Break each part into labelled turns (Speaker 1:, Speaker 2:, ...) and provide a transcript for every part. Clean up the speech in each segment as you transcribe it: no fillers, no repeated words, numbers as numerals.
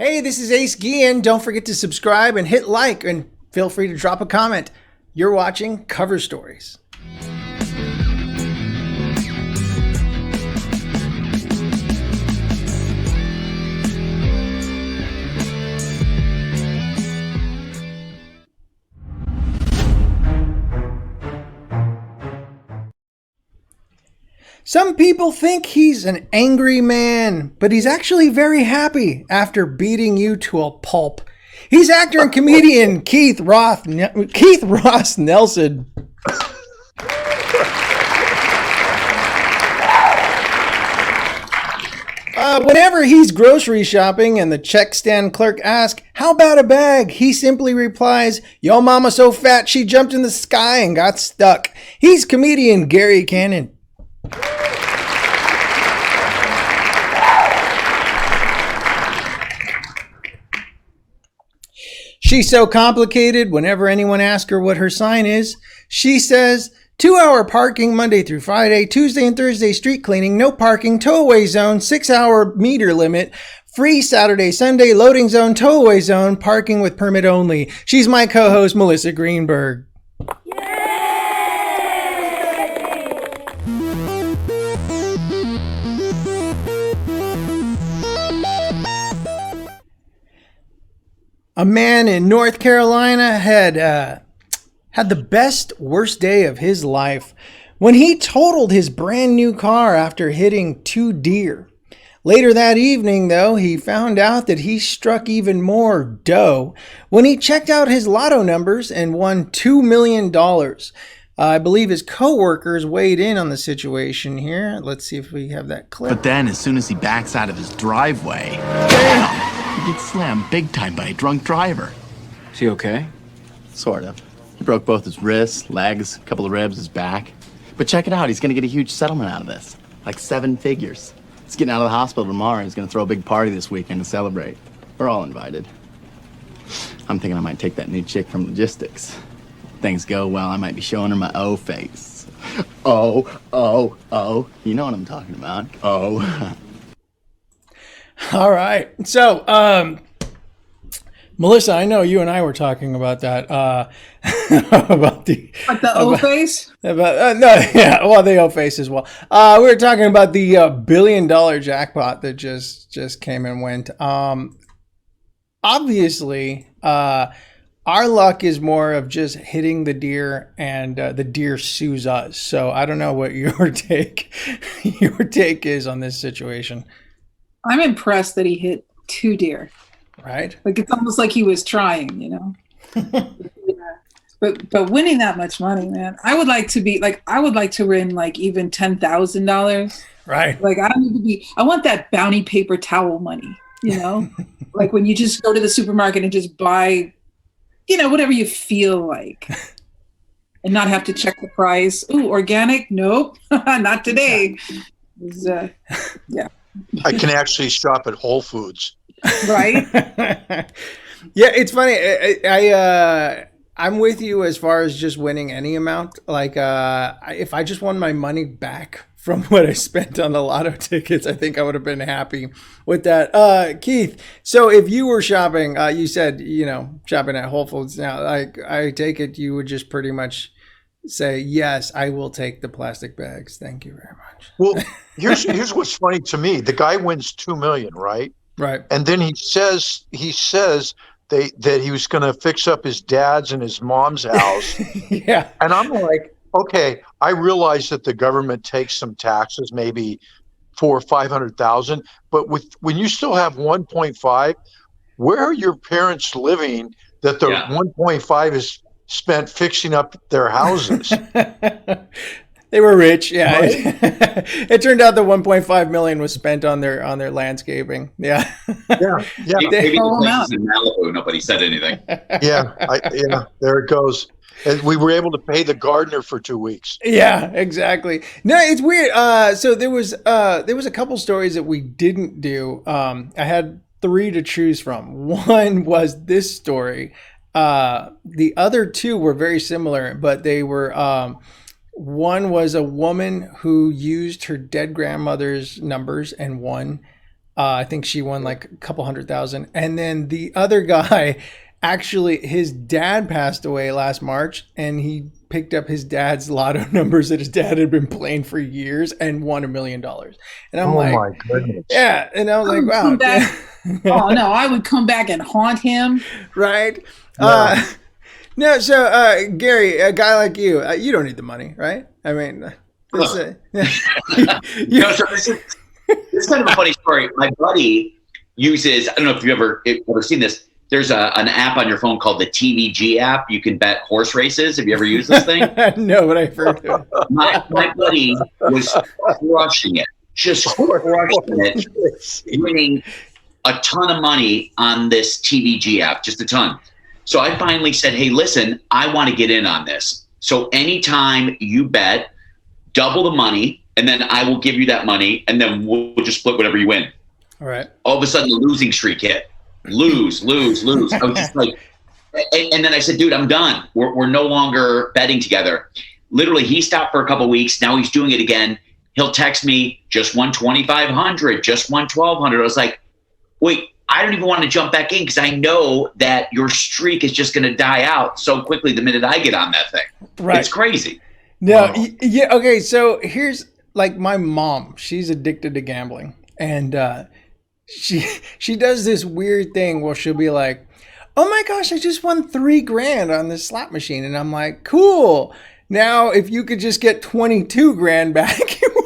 Speaker 1: Hey, this is Ace Guillen. Don't forget to subscribe and hit like, and feel free to drop a comment. You're watching Cover Stories. Some people think he's an angry man, but he's actually very happy after beating you to a pulp. He's actor and comedian Keith Ross Nelson. Whenever he's grocery shopping and the check stand clerk asks, "How about a bag?" he simply replies, "Yo mama so fat she jumped in the sky and got stuck." He's comedian Gary Cannon. She's so complicated, whenever anyone asks her what her sign is, she says, 2-hour parking Monday through Friday, Tuesday and Thursday street cleaning, no parking, tow-away zone, 6-hour meter limit, free Saturday, Sunday, loading zone, tow-away zone, parking with permit only. She's my co-host, Melissa Greenberg. A man in North Carolina had the best, worst day of his life when he totaled his brand new car after hitting 2 deer. Later that evening, though, he found out that he struck even more dough when he checked out his lotto numbers and won $2 million. I believe his co-workers weighed in on the situation here. Let's see if we have that clip.
Speaker 2: But then, as soon as he backs out of his driveway, he gets slammed big time by a drunk driver.
Speaker 3: Is he okay?
Speaker 2: Sort of. He broke both his wrists, legs, a couple of ribs, his back. But check it out, he's gonna get a huge settlement out of this. Like 7 figures. He's getting out of the hospital tomorrow. He's gonna throw a big party this weekend to celebrate. We're all invited. I'm thinking I might take that new chick from logistics. Things go well, I might be showing her my O face. Oh. You know what I'm talking about. Oh.
Speaker 1: All right. So, Melissa, I know you and I were talking about that. About the
Speaker 4: O face?
Speaker 1: The O face as well. We were talking about the $1 billion jackpot that just came and went. Obviously, our luck is more of just hitting the deer, and the deer sues us. So I don't know what your take is on this situation.
Speaker 4: I'm impressed that he hit 2 deer.
Speaker 1: Right.
Speaker 4: Like, it's almost like he was trying, you know. Yeah. But winning that much money, man, I would like to win like even $10,000.
Speaker 1: Right.
Speaker 4: Like, I want that bounty paper towel money, you know. Like when you just go to the supermarket and just buy, you know, whatever you feel like, and not have to check the price. Ooh, organic? Nope, not today. Yeah.
Speaker 5: I can actually shop at Whole Foods.
Speaker 4: Right.
Speaker 1: Yeah, it's funny. I'm with you as far as just winning any amount. Like, if I just won my money back from what I spent on the lotto tickets, I think I would have been happy with that. Keith, so if you were shopping, you said, you know, shopping at Whole Foods now, like, I take it you would just pretty much say, yes, I will take the plastic bags. Thank you very much.
Speaker 5: Well, here's what's funny to me. The guy wins $2 million, right?
Speaker 1: Right.
Speaker 5: And then he says that he was going to fix up his dad's and his mom's house.
Speaker 1: Yeah.
Speaker 5: And I'm like, okay, I realize that the government takes some taxes, maybe $400,000 or $500,000, but when you still have 1.5, where are your parents living that the 1.5 is spent fixing up their houses?
Speaker 1: They were rich, yeah. Right? It turned out the 1.5 million was spent on their landscaping. Yeah.
Speaker 5: Yeah.
Speaker 6: Maybe the places in Malibu, nobody said anything.
Speaker 5: Yeah, there it goes. And we were able to pay the gardener for 2 weeks.
Speaker 1: Yeah, exactly. No, it's weird. So there was a couple stories that we didn't do. I had 3 to choose from. One was this story. The other 2 were very similar, but they were. One was a woman who used her dead grandmother's numbers and won I think she won like a couple 100,000. And then the other guy, actually, his dad passed away last March, and he picked up his dad's lotto numbers that his dad had been playing for years and won $1 million. And I'm like,
Speaker 5: my goodness.
Speaker 1: yeah. And I was like, wow.
Speaker 4: Oh no, I would come back and haunt him.
Speaker 1: Right.
Speaker 5: Yeah.
Speaker 1: No. So, Gary, a guy like you, you don't need the money, right? I mean,
Speaker 6: So this is kind of a funny story. My buddy uses, I don't know if you've ever seen this. There's an app on your phone called the TVG app. You can bet horse races. Have you ever used this thing?
Speaker 1: No, but I've heard of it.
Speaker 6: My buddy was crushing it, just crushing it, winning a ton of money on this TVG app, just a ton. So I finally said, hey, listen, I want to get in on this. So anytime you bet, double the money, and then I will give you that money, and then we'll just split whatever you win.
Speaker 1: All right.
Speaker 6: All of a sudden, the losing streak hit. Lose. I was just like, and then I said, dude, I'm done. We're no longer betting together. Literally, he stopped for a couple of weeks. Now he's doing it again. He'll text me, just won 2,500, just won 1,200. I was like, wait, I don't even want to jump back in because I know that your streak is just going to die out so quickly the minute I get on that thing.
Speaker 1: Right.
Speaker 6: It's crazy.
Speaker 1: No,
Speaker 6: Wow.
Speaker 1: yeah, okay, so here's, like, my mom, she's addicted to gambling, and she does this weird thing where she'll be like, oh my gosh, I just won $3,000 on this slot machine, and I'm like, cool, now if you could just get 22 grand back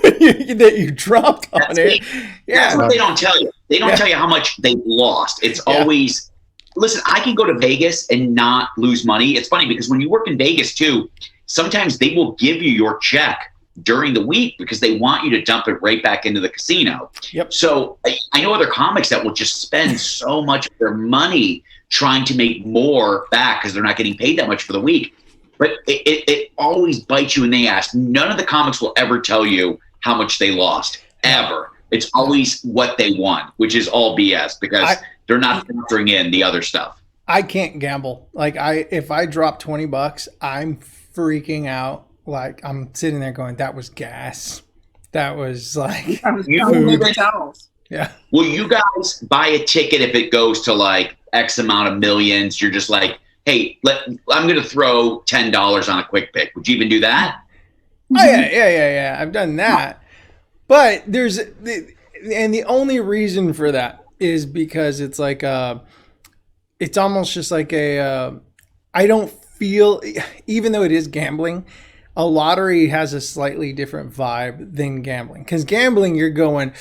Speaker 1: that you dropped on it.
Speaker 6: That's what they don't tell you. They don't tell you how much they lost. It's always, listen, I can go to Vegas and not lose money. It's funny because when you work in Vegas too, sometimes they will give you your check during the week because they want you to dump it right back into the casino.
Speaker 1: Yep.
Speaker 6: So I know other comics that will just spend so much of their money trying to make more back because they're not getting paid that much for the week. But it always bites you in the ass. None of the comics will ever tell you how much they lost, ever. It's always what they won, which is all BS because they're not factoring in the other stuff.
Speaker 1: I can't gamble. Like, if I drop $20, I'm freaking out. Like, I'm sitting there going, that was gas. That was like
Speaker 4: towels.
Speaker 1: Yeah.
Speaker 6: Will you guys buy a ticket if it goes to like X amount of millions? You're just like, hey, I'm going to throw $10 on a quick pick. Would you even do that?
Speaker 1: Oh, yeah. I've done that. But the only reason for that is because it's like, it's almost just like I don't feel, even though it is gambling, a lottery has a slightly different vibe than gambling. Because gambling, you're going,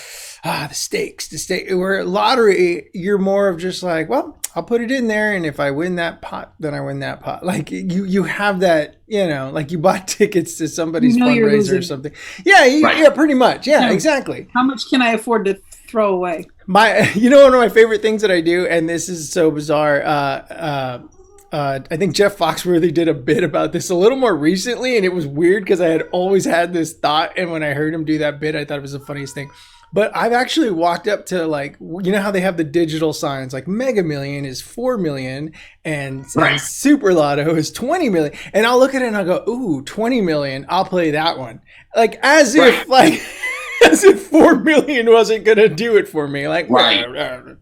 Speaker 1: the stakes. Where lottery, you're more of just like, well, I'll put it in there, and if I win that pot, then I win that pot. Like you have that, like you bought tickets to somebody's fundraiser or something. Yeah, pretty much. Yeah, exactly.
Speaker 4: How much can I afford to throw away?
Speaker 1: One of my favorite things that I do, and this is so bizarre. I think Jeff Foxworthy did a bit about this a little more recently, and it was weird because I had always had this thought, and when I heard him do that bit, I thought it was the funniest thing. But I've actually walked up to, like, you know how they have the digital signs, like Mega Million is 4 million and Super Lotto is 20 million. And I'll look at it and I'll go, ooh, 20 million, I'll play that one. Like, as if 4 million wasn't going to do it for me. Like,
Speaker 6: right.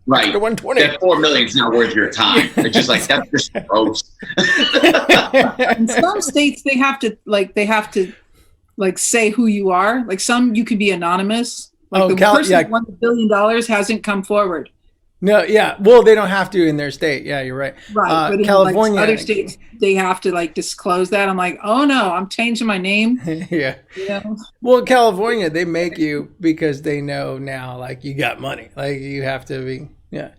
Speaker 1: 120.
Speaker 6: That 4 million is not worth your time. It's just like, that's just gross.
Speaker 4: In some states, they have to say who you are. Like, some, you could be anonymous. Like, the person who won $1 billion hasn't come forward.
Speaker 1: No, yeah. Well, they don't have to in their state. Yeah, you're right.
Speaker 4: Right. But in California, other states, they have to disclose that. I'm like, oh no, I'm changing my name.
Speaker 1: Yeah. Well, California, they make you because they know now, like, you got money. Like, you have to be, yeah.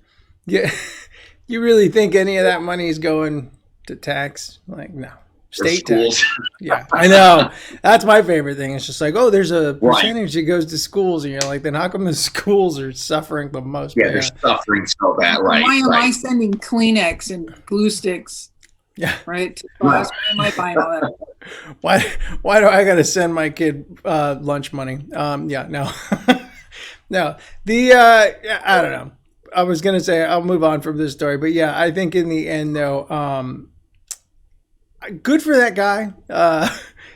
Speaker 1: You really think any of that money is going to tax? Like, no. State tax. Yeah, I know. That's my favorite thing. It's just like, oh, there's a percentage that goes to schools, and you're like, then how come the schools are suffering the most?
Speaker 6: Yeah, they're suffering so bad, right?
Speaker 4: Why am I sending Kleenex and glue sticks?
Speaker 1: Yeah,
Speaker 4: right. Why am I buying all that?
Speaker 1: Why do I got to send my kid lunch money? No, no. I don't know. I was gonna say I'll move on from this story, but yeah, I think in the end though, good for that guy.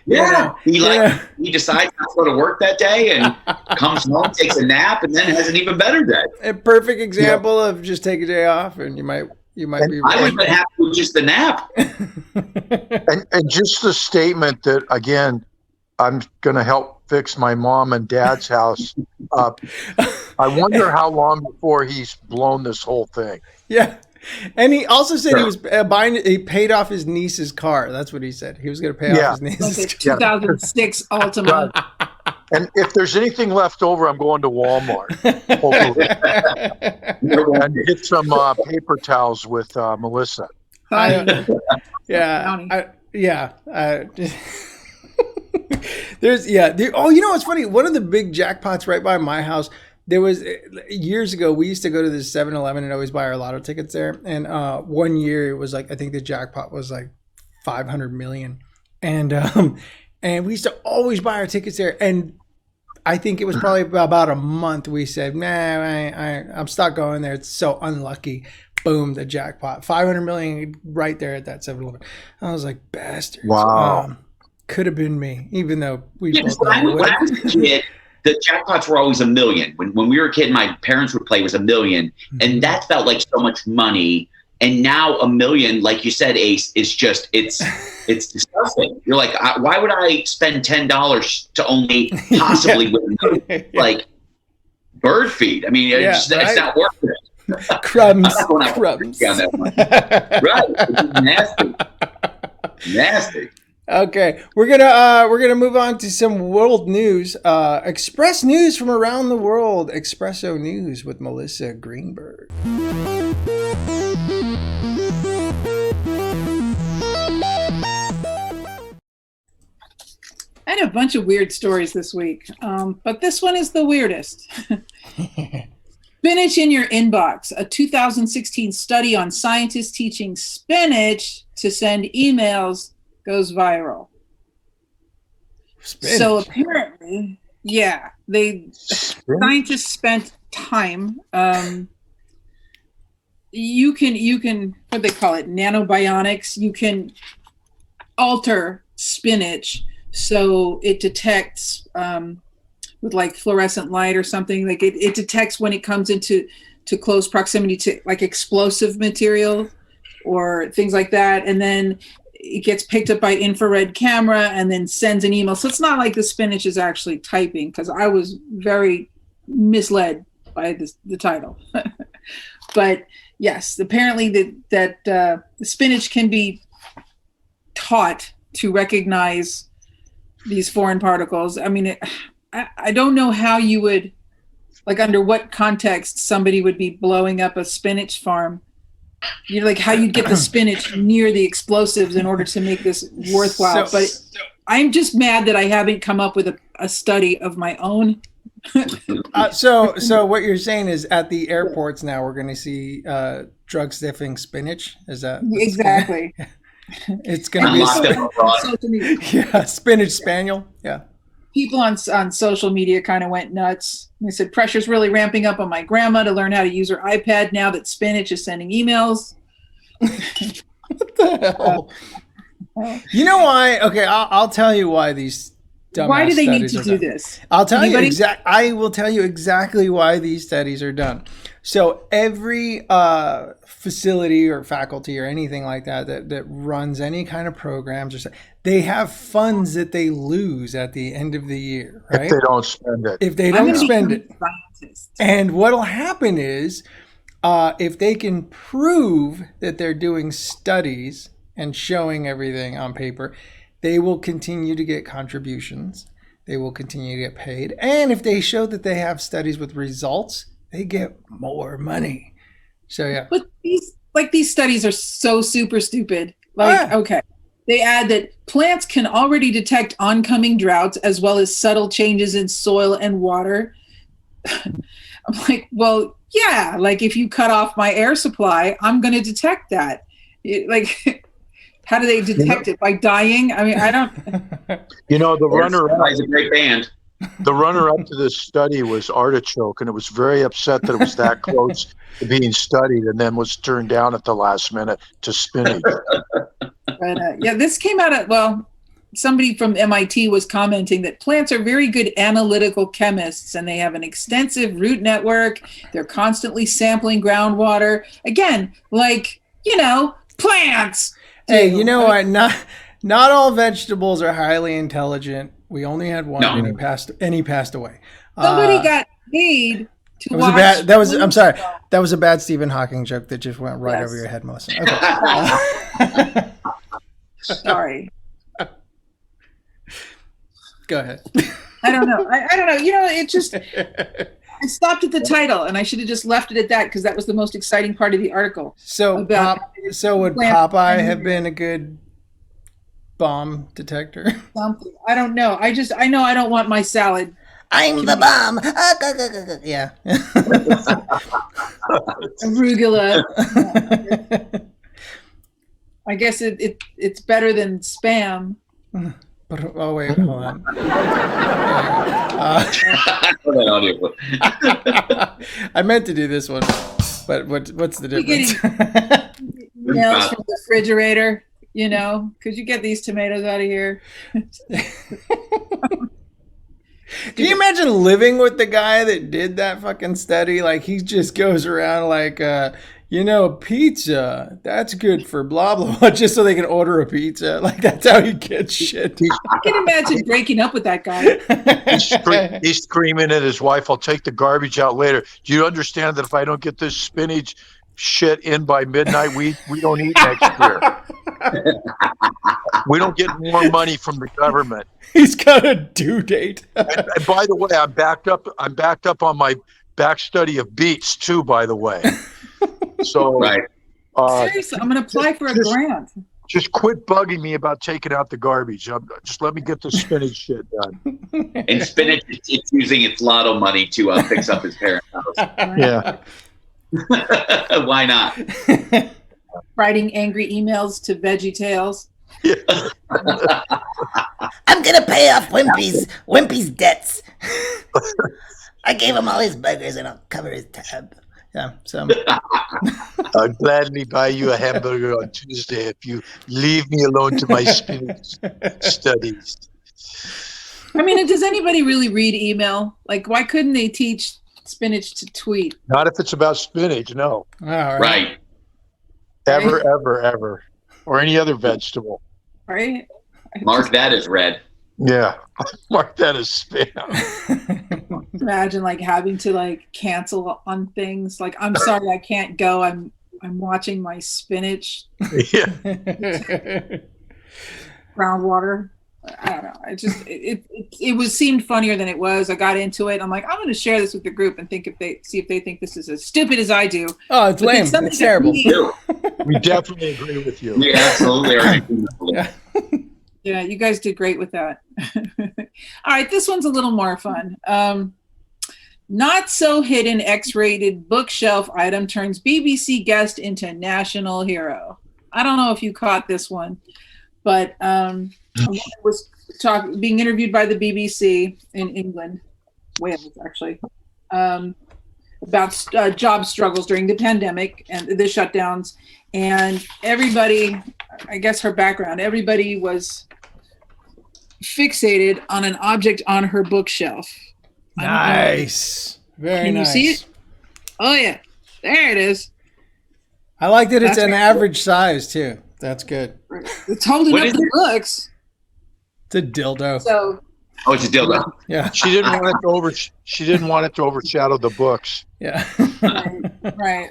Speaker 6: Yeah, he decides not to go to work that day and comes home, takes a nap, and then has an even better day.
Speaker 1: A perfect example of just take a day off, and you might be.
Speaker 6: I would have been happy with just the nap.
Speaker 5: and just the statement that, again, I'm going to help fix my mom and dad's house up. I wonder how long before he's blown this whole thing.
Speaker 1: Yeah. And he also said he was he paid off his niece's car. That's what he said. He was going to pay off his niece's car.
Speaker 4: 2006 Altima.
Speaker 5: And if there's anything left over, I'm going to Walmart. And get some paper towels with Melissa. Oh, you know what's funny? One of the big jackpots right by my house, there was years ago, we used to go to this 7-Eleven and always buy our lotto tickets there. And one year it was like, I think the jackpot was like 500 million. And we used to always buy our tickets there. And I think it was probably about a month we said, nah, I'm stuck going there. It's so unlucky. Boom, the jackpot. 500 million right there at that 7-Eleven. I was like, bastards. Wow.
Speaker 1: Could have been me, even though we both
Speaker 6: when I was a kid, the jackpots were always $1 million. When we were a kid, my parents would play was $1 million, and that felt like so much money. And now $1 million, like you said, Ace, is just it's disgusting. You're like, why would I spend $10 to only possibly win? Like bird feed. I mean, it's not worth it.
Speaker 1: Crumbs.
Speaker 6: Right? It's nasty.
Speaker 1: Okay, we're gonna move on to some world news. Express news from around the world. Espresso news with Melissa Greenberg.
Speaker 4: I had a bunch of weird stories this week, but this one is the weirdest. Spinach in your inbox. A 2016 study on scientists teaching spinach to send emails goes viral.
Speaker 1: Spinach.
Speaker 4: So apparently, scientists spent time. You can what they call it, nanobionics. You can alter spinach so it detects with like fluorescent light or something. Like it detects when it comes into close proximity to like explosive material or things like that, and then it gets picked up by infrared camera and then sends an email. So it's not like the spinach is actually typing, because I was very misled by the title. But yes, apparently that the spinach can be taught to recognize these foreign particles. I mean, I don't know how you would, like, under what context somebody would be blowing up a spinach farm. You know, like how you'd get the spinach near the explosives in order to make this worthwhile. But I'm just mad that I haven't come up with a study of my own.
Speaker 1: So what you're saying is at the airports now we're going to see drug sniffing spinach? Is that
Speaker 4: exactly?
Speaker 1: It's going to be spinach spaniel. Yeah.
Speaker 4: People on social media kind of went nuts. They said, pressure's really ramping up on my grandma to learn how to use her iPad now that spinach is sending emails.
Speaker 1: What the hell? You know why? Okay, I'll tell you why these dumbass
Speaker 4: Why do they need
Speaker 1: studies
Speaker 4: to
Speaker 1: are
Speaker 4: do
Speaker 1: done.
Speaker 4: this?
Speaker 1: I will tell you exactly why these studies are done. So every facility or faculty or anything like that runs any kind of programs or something, they have funds that they lose at the end of the year, right?
Speaker 5: If they don't spend it.
Speaker 1: If they don't spend it. And what'll happen is if they can prove that they're doing studies and showing everything on paper, they will continue to get contributions. They will continue to get paid. And if they show that they have studies with results, they get more money. So, yeah.
Speaker 4: But these studies are so super stupid. Like, okay. They add that plants can already detect oncoming droughts as well as subtle changes in soil and water. I'm like, well, yeah, like if you cut off my air supply, I'm going to detect that. How do they detect it? By dying? I mean, I don't.
Speaker 5: The runner-up
Speaker 6: is a great band.
Speaker 5: The runner-up to this study was artichoke, and it was very upset that it was that close to being studied, and then was turned down at the last minute to spinach.
Speaker 4: But yeah, this came out of, well, somebody from MIT was commenting that plants are very good analytical chemists and they have an extensive root network. They're constantly sampling groundwater. Again, like, plants.
Speaker 1: Hey, you know what? Not all vegetables are highly intelligent. We only had one, and he passed away.
Speaker 4: Somebody got paid to watch.
Speaker 1: I'm sorry. That was a bad Stephen Hawking joke that just went right over your head, Melissa. Okay.
Speaker 4: Sorry.
Speaker 1: Go ahead.
Speaker 4: I don't know. I don't know. It just, I stopped at the title and I should have just left it at that because that was the most exciting part of the article.
Speaker 1: So would Popeye have been a good bomb detector?
Speaker 4: Something. I don't know. I know I don't want my salad.
Speaker 1: I'm the bomb. Yeah.
Speaker 4: Arugula. I guess it's better than spam.
Speaker 1: But, oh wait, hold on. I meant to do this one, but what's the difference?
Speaker 4: Emails from the refrigerator, could you get these tomatoes out of here?
Speaker 1: Can you imagine living with the guy that did that fucking study? Like, he just goes around like, pizza, that's good for blah, blah, blah, just so they can order a pizza. Like, that's how he gets shit.
Speaker 4: I can imagine breaking up with that guy.
Speaker 5: He's screaming at his wife, I'll take the garbage out later. Do you understand that if I don't get this spinach shit in by midnight, we don't eat next year? We don't get more money from the government.
Speaker 1: He's got a due date.
Speaker 5: and by the way, I'm backed up on my back study of beets too, by the way. So
Speaker 6: right.
Speaker 4: Seriously, I'm going to apply for a grant.
Speaker 5: Just quit bugging me about taking out the garbage. Just let me get the spinach shit done.
Speaker 6: And spinach, it's using its lotto money to fix up his parents' house.
Speaker 5: Yeah.
Speaker 6: Why not?
Speaker 4: Writing angry emails to VeggieTales.
Speaker 5: Yeah.
Speaker 3: I'm gonna pay off Wimpy's debts. I gave him all his burgers and I'll cover his tab.
Speaker 1: Yeah, so
Speaker 5: I'll gladly buy you a hamburger on Tuesday if you leave me alone to my spinach studies.
Speaker 4: I mean, does anybody really read email? Like, why couldn't they teach spinach to tweet?
Speaker 5: Not if it's about spinach, no.
Speaker 1: all right.
Speaker 6: Right.
Speaker 5: Ever. Or any other vegetable.
Speaker 4: Right?
Speaker 6: Mark that as red.
Speaker 5: Yeah. Mark that as spam.
Speaker 4: Imagine like having to like cancel on things. Like, I'm sorry, I can't go. I'm watching my spinach
Speaker 5: Yeah.
Speaker 4: groundwater. I don't know. It seemed funnier than it was. I got into it. I'm like, I'm going to share this with the group and see if they think this is as stupid as I do.
Speaker 1: Oh, it's lame. It's terrible.
Speaker 5: We definitely agree with you.
Speaker 6: We absolutely are.
Speaker 1: Yeah.
Speaker 4: Yeah, you guys did great with that. All right, this one's a little more fun. Not so hidden X-rated bookshelf item turns BBC guest into national hero. I don't know if you caught this one, but was being interviewed by the BBC in England, Wales actually, about job struggles during the pandemic and the shutdowns. And everybody, I guess her background, everybody was fixated on an object on her bookshelf.
Speaker 1: Nice. Very nice.
Speaker 4: Can you see it? Oh, yeah. There it is.
Speaker 1: I like that it's an average size, too. That's good.
Speaker 4: It's holding up the books.
Speaker 1: It's a dildo.
Speaker 4: So.
Speaker 6: Oh, it's a dildo.
Speaker 1: Yeah.
Speaker 5: She didn't want it to overshadow the books.
Speaker 1: Yeah.
Speaker 4: Right.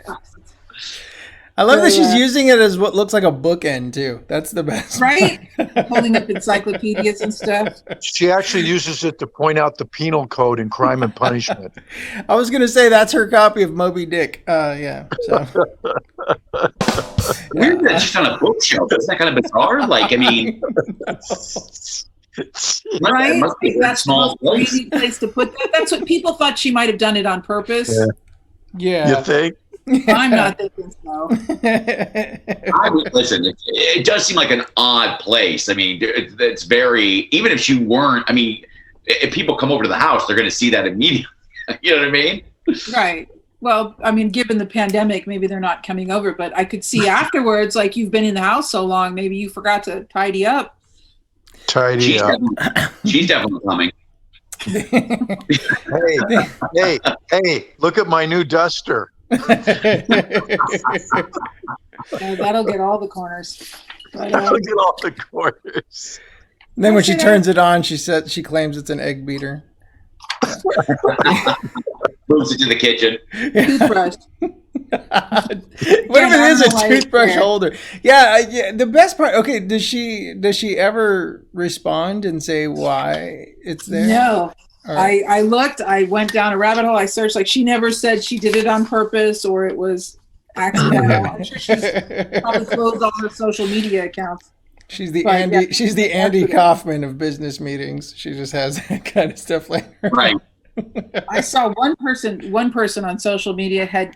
Speaker 1: I love that she's using it as what looks like a bookend, too. That's the best.
Speaker 4: Right? Holding up encyclopedias and stuff.
Speaker 5: She actually uses it to point out the penal code in Crime and Punishment.
Speaker 1: I was going to say that's her copy of Moby Dick. Yeah. So.
Speaker 6: Weird that it's just on a bookshelf. Isn't that kind of bizarre? Like, I mean,
Speaker 4: right?
Speaker 6: It must be a
Speaker 4: That's
Speaker 6: small
Speaker 4: the
Speaker 6: place.
Speaker 4: easy place to put that. That's what people thought she might have done it on purpose.
Speaker 1: Yeah.
Speaker 5: You think?
Speaker 4: I'm not thinking so.
Speaker 6: I would listen. It does seem like an odd place. I mean, it's very. Even if she weren't, I mean, if people come over to the house, they're going to see that immediately. You know what I mean?
Speaker 4: Right. Well, I mean, given the pandemic, maybe they're not coming over, but I could see afterwards, like you've been in the house so long, maybe you forgot to tidy up.
Speaker 5: Tidy up.
Speaker 6: She's definitely coming.
Speaker 5: Hey, look at my new duster.
Speaker 4: That'll get all the corners. But,
Speaker 5: Look at all the corners.
Speaker 1: Then when she turns it on, she claims it's an egg beater.
Speaker 6: Moves it to the kitchen.
Speaker 4: toothbrush.
Speaker 1: What if it is a toothbrush holder? Yeah. The best part. Okay, does she ever respond and say why it's there?
Speaker 4: No.
Speaker 1: Right.
Speaker 4: I looked. I went down a rabbit hole. I searched. Like, she never said she did it on purpose or it was accidental. I'm sure she's probably closed all her social media accounts.
Speaker 1: She's the Andy Kaufman of business meetings. She just has that kind of stuff like her.
Speaker 6: Right.
Speaker 4: I saw one person on social media had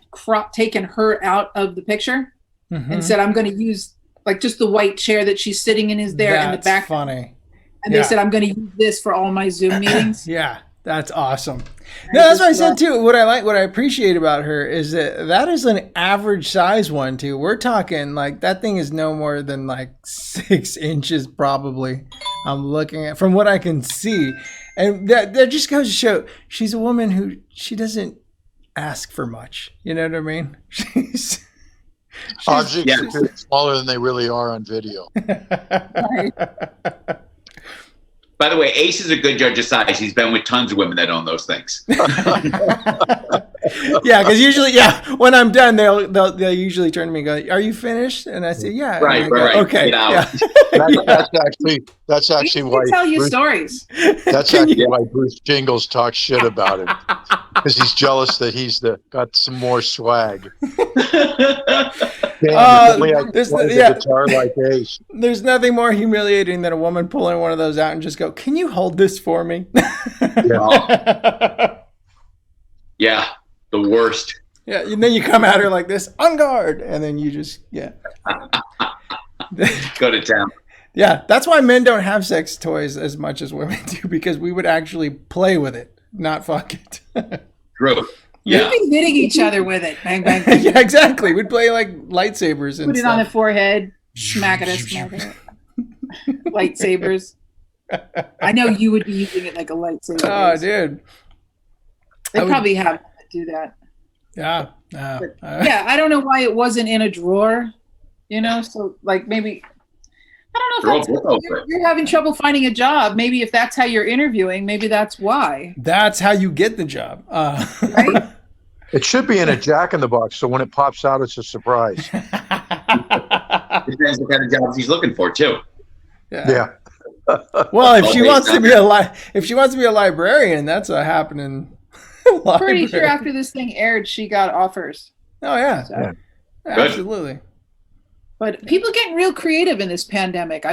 Speaker 4: taken her out of the picture and said, I'm going to use like just the white chair that she's sitting in is there in the back.
Speaker 1: Funny.
Speaker 4: And they said, I'm going to use this for all my Zoom meetings.
Speaker 1: Yeah, that's awesome. No, that's what I said too. What I appreciate about her is that is an average size one too. We're talking like that thing is no more than like 6 inches probably. I'm looking at from what I can see. And that just goes to show she's a woman who she doesn't ask for much. You know what I mean? She's
Speaker 5: Objects are smaller than they really are on video.
Speaker 4: Right.
Speaker 6: By the way, Ace is a good judge of size. He's been with tons of women that own those things.
Speaker 1: Yeah, because usually, when I'm done, they'll usually turn to me and go, "Are you finished?" And I say, "Yeah."
Speaker 6: Right.
Speaker 1: Okay.
Speaker 6: Get out.
Speaker 1: Yeah.
Speaker 5: That's actually why
Speaker 4: tell you stories.
Speaker 5: That's actually why Bruce Jingles talks shit about him, because he's jealous that he's got some more swag. Guitar like Ace.
Speaker 1: There's nothing more humiliating than a woman pulling one of those out and just go, "Can you hold this for me?"
Speaker 6: Yeah, the worst.
Speaker 1: Yeah, and then you come at her like this, on guard, and then you just
Speaker 6: Go to town.
Speaker 1: Yeah, that's why men don't have sex toys as much as women do, because we would actually play with it, not fuck it.
Speaker 6: True. Yeah.
Speaker 4: We'd be hitting each other with it. Bang, bang, bang.
Speaker 1: Yeah, exactly. We'd play like lightsabers and
Speaker 4: Put it
Speaker 1: stuff.
Speaker 4: on the forehead, smack it. Lightsabers. I know you would be using it like a lightsaber.
Speaker 1: Oh, dude.
Speaker 4: They probably have to do that.
Speaker 1: Yeah.
Speaker 4: I don't know why it wasn't in a drawer, so like maybe, I don't know if you're having trouble finding a job. Maybe if that's how you're interviewing, maybe that's why.
Speaker 1: That's how you get the job.
Speaker 4: Right?
Speaker 5: It should be in a Jack in the Box, so when it pops out, it's a surprise.
Speaker 6: Depends what kind of jobs he's looking for too.
Speaker 5: Yeah.
Speaker 1: Well, if she wants to be a librarian, that's a happening.
Speaker 4: Pretty sure after this thing aired, she got offers.
Speaker 1: Oh yeah,
Speaker 4: So.
Speaker 1: Absolutely.
Speaker 4: But people getting real creative in this pandemic.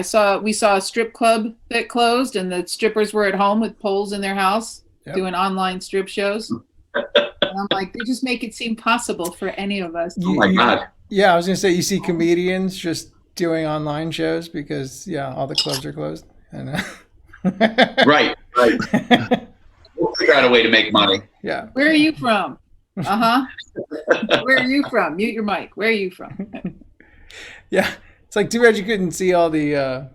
Speaker 4: We saw a strip club that closed, and the strippers were at home with poles in their house doing online strip shows. And I'm like, they just make it seem possible for any of us.
Speaker 6: Oh my God.
Speaker 1: Yeah, I was gonna say you see comedians just doing online shows because all the clubs are closed.
Speaker 6: Right. We'll figure out a way to make money.
Speaker 1: Yeah.
Speaker 4: Where are you from? Where are you from? Mute your mic. Where are you from?
Speaker 1: Yeah, it's like too bad you couldn't see all the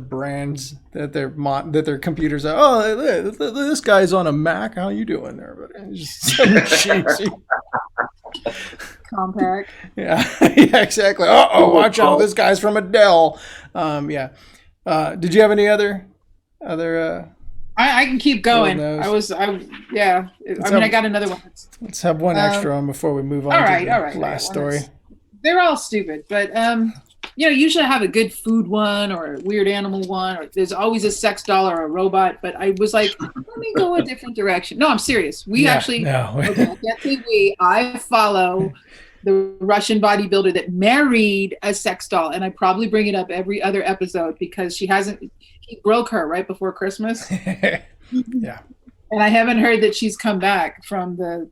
Speaker 1: brands that their computers are. Oh, this guy's on a Mac. How you doing there? But it's just so cheesy.
Speaker 4: Compact.
Speaker 1: Yeah, exactly. Oh, watch out! This guy's from a Dell. Did you have any other?
Speaker 4: I can keep going. I got another one.
Speaker 1: Let's have one extra on before we move on to the last story.
Speaker 4: They're all stupid, but usually I have a good food one or a weird animal one, or there's always a sex doll or a robot. But I was like, let me go a different direction. No, I'm serious. I follow the Russian bodybuilder that married a sex doll, and I probably bring it up every other episode because he broke her right before Christmas.
Speaker 1: Yeah.
Speaker 4: And I haven't heard that she's come back from the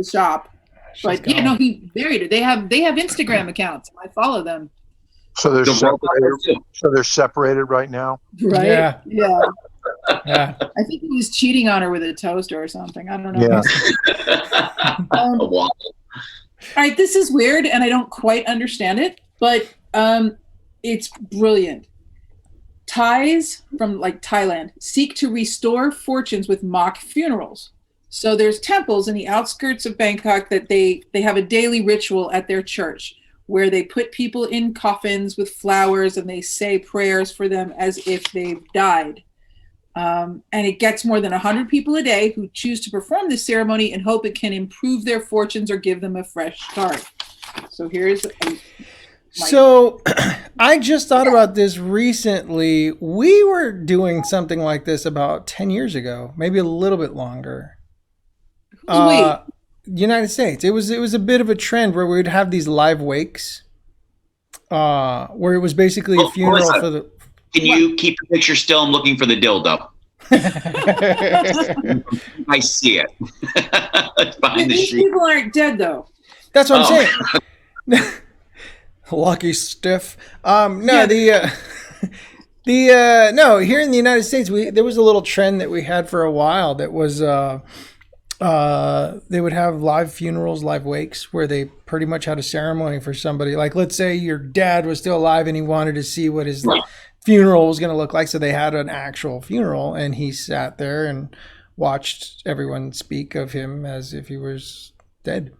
Speaker 4: shop. But he married her. They have Instagram accounts. I follow them.
Speaker 5: So they're separated right now.
Speaker 4: Right?
Speaker 1: Yeah. Yeah.
Speaker 4: I think he was cheating on her with a toaster or something. I don't know.
Speaker 5: Yeah.
Speaker 6: Wow.
Speaker 4: All right, this is weird, and I don't quite understand it, but it's brilliant. Thais from like Thailand seek to restore fortunes with mock funerals. So there's temples in the outskirts of Bangkok that they have a daily ritual at their church where they put people in coffins with flowers and they say prayers for them as if they've died. And it gets more than 100 people a day who choose to perform this ceremony and hope it can improve their fortunes or give them a fresh start. So here's...
Speaker 1: So I just thought about this recently. We were doing something like this about 10 years ago, maybe a little bit longer. United States. It was a bit of a trend where we would have these live wakes, where it was basically a funeral
Speaker 6: Melissa,
Speaker 1: for the...
Speaker 6: Can you keep the picture still? I'm looking for the dildo. I see it. It's behind the
Speaker 4: These
Speaker 6: sheet.
Speaker 4: people aren't dead, though.
Speaker 1: That's what I'm saying. Lucky stiff. No, here in the United States, there was a little trend that we had for a while that was they would have live funerals, live wakes, where they pretty much had a ceremony for somebody. Like, let's say your dad was still alive and he wanted to see what his funeral was going to look like, so they had an actual funeral, and he sat there and watched everyone speak of him as if he was dead.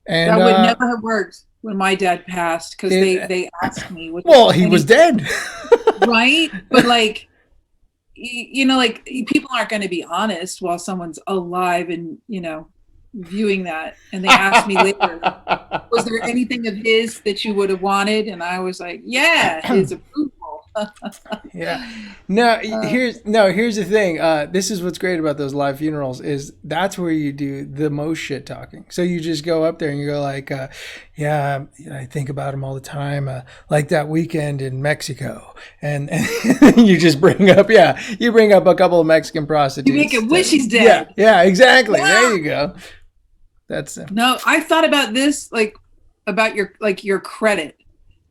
Speaker 1: And
Speaker 4: that would never have worked when my dad passed, because they asked me.
Speaker 1: He was dead.
Speaker 4: Right? But like, you know, like people aren't going to be honest while someone's alive and, you know, viewing that. And they asked me later, was there anything of his that you would have wanted? And I was like, yeah, his approval.
Speaker 1: Yeah. Here's the thing. This is what's great about those live funerals is that's where you do the most shit talking. So you just go up there and you go like, yeah, I think about him all the time. Like that weekend in Mexico, and you just bring up, you bring up a couple of Mexican prostitutes.
Speaker 4: You make it wish he's dead.
Speaker 1: Yeah, exactly. Yeah. There you go. That's
Speaker 4: no. I thought about this, like about your credit.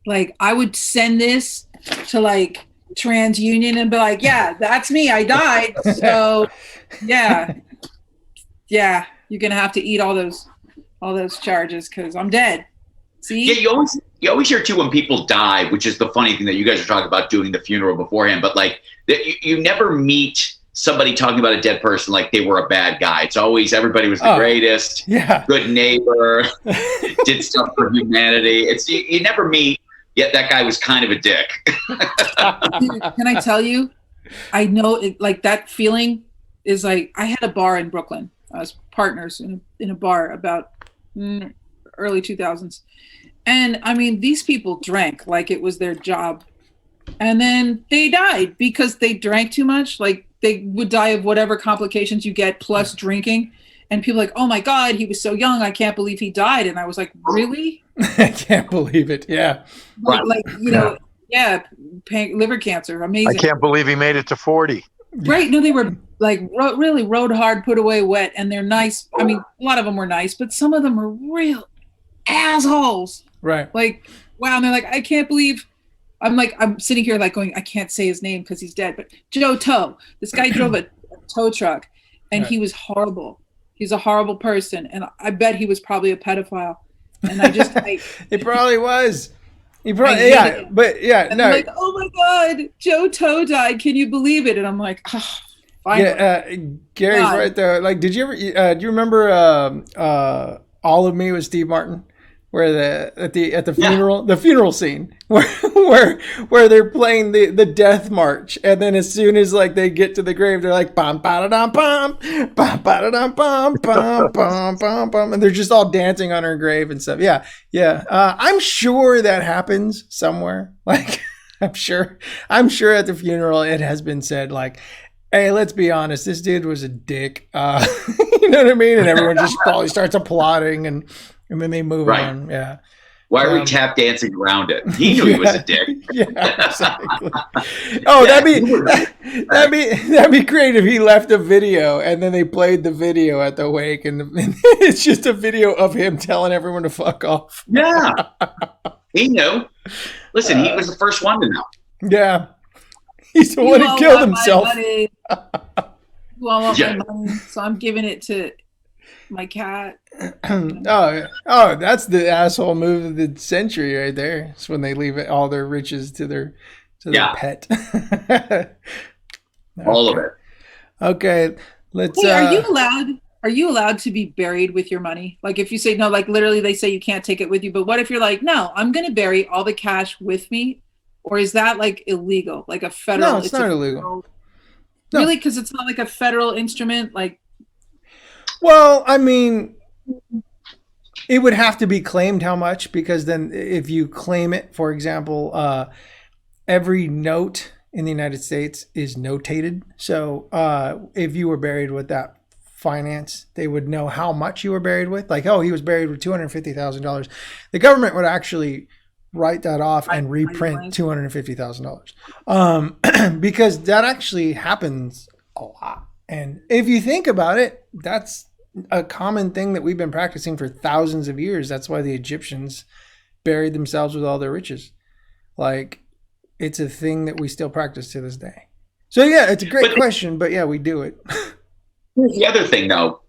Speaker 4: Like I would send this to like TransUnion and be like, yeah, that's me. I died. So yeah, you're gonna have to eat all those charges because I'm dead. See?
Speaker 6: Yeah, you always hear too when people die, which is the funny thing that you guys are talking about doing the funeral beforehand. But like you never meet somebody talking about a dead person like they were a bad guy. It's always everybody was the greatest, good neighbor, did stuff for humanity. It's you never meet. Yet that guy was kind of a dick.
Speaker 4: Dude, can I tell you? I know it, like that feeling is like I had a bar in Brooklyn. I was partners in a bar about early 2000s. And I mean, these people drank like it was their job. And then they died because they drank too much. Like they would die of whatever complications you get plus drinking. And people like, oh my God, he was so young. I can't believe he died. And I was like, really?
Speaker 1: I can't believe it. Yeah.
Speaker 4: Like you know, liver cancer. Amazing.
Speaker 5: I can't believe he made it to 40.
Speaker 4: Right. No, they were like really rode hard, put away wet. And they're nice. I mean, a lot of them were nice, but some of them were real assholes.
Speaker 1: Right.
Speaker 4: Like, wow. And they're like, I can't believe. I'm sitting here like going, I can't say his name because he's dead. But Joe Toe, this guy drove a tow truck and he was horrible. He's a horrible person. And I bet he was probably a pedophile. And I just like
Speaker 1: it probably was. He probably
Speaker 4: And no. I'm like, oh my God, Joe Toe died. Can you believe it? And I'm like, oh, finally.
Speaker 1: Gary's right there. Like, did you ever? Do you remember All of Me with Steve Martin? Where at the funeral, the funeral scene where they're playing the death march, and then as soon as like they get to the grave, they're like bum ba da dum bum bum ba da dum bum bum bum bum bum, and they're just all dancing on her grave and stuff. Yeah. I'm sure that happens somewhere. Like I'm sure at the funeral it has been said like, hey, let's be honest, this dude was a dick. You know what I mean? And everyone just probably starts applauding and then they move on. Yeah.
Speaker 6: Why are we tap dancing around it? He knew he was a dick.
Speaker 1: Yeah, exactly. Oh, that'd be great if he left a video and then they played the video at the wake and it's just a video of him telling everyone to fuck off.
Speaker 6: Yeah. He knew. Listen, he was the first one to know.
Speaker 1: Yeah. He's the one who killed himself.
Speaker 4: You all want
Speaker 6: Yeah.
Speaker 4: my money, so I'm giving it to my cat.
Speaker 1: Oh, that's the asshole move of the century right there. It's when they leave all their riches to their
Speaker 6: Yeah.
Speaker 1: pet.
Speaker 6: All of it.
Speaker 1: Okay, let's.
Speaker 4: Hey, are you allowed to be buried with your money? Like if you say no, like literally they say you can't take it with you, but what if you're like, no, I'm going to bury all the cash with me? Or is that like illegal? Like a federal?
Speaker 1: No, it's not illegal. No.
Speaker 4: Really? Because it's not like a federal instrument? Like,
Speaker 1: Well, I mean, it would have to be claimed how much, because then if you claim it, for example, every note in the United States is notated. So if you were buried with that finance, they would know how much you were buried with. Like, oh, he was buried with $250,000. The government would actually write that off and reprint $250,000, because that actually happens a lot. And if you think about it, that's a common thing that we've been practicing for thousands of years. That's why the Egyptians buried themselves with all their riches. Like, it's a thing that we still practice to this day. So yeah, it's a great question, but yeah, we do it.
Speaker 6: Here's the other thing, though.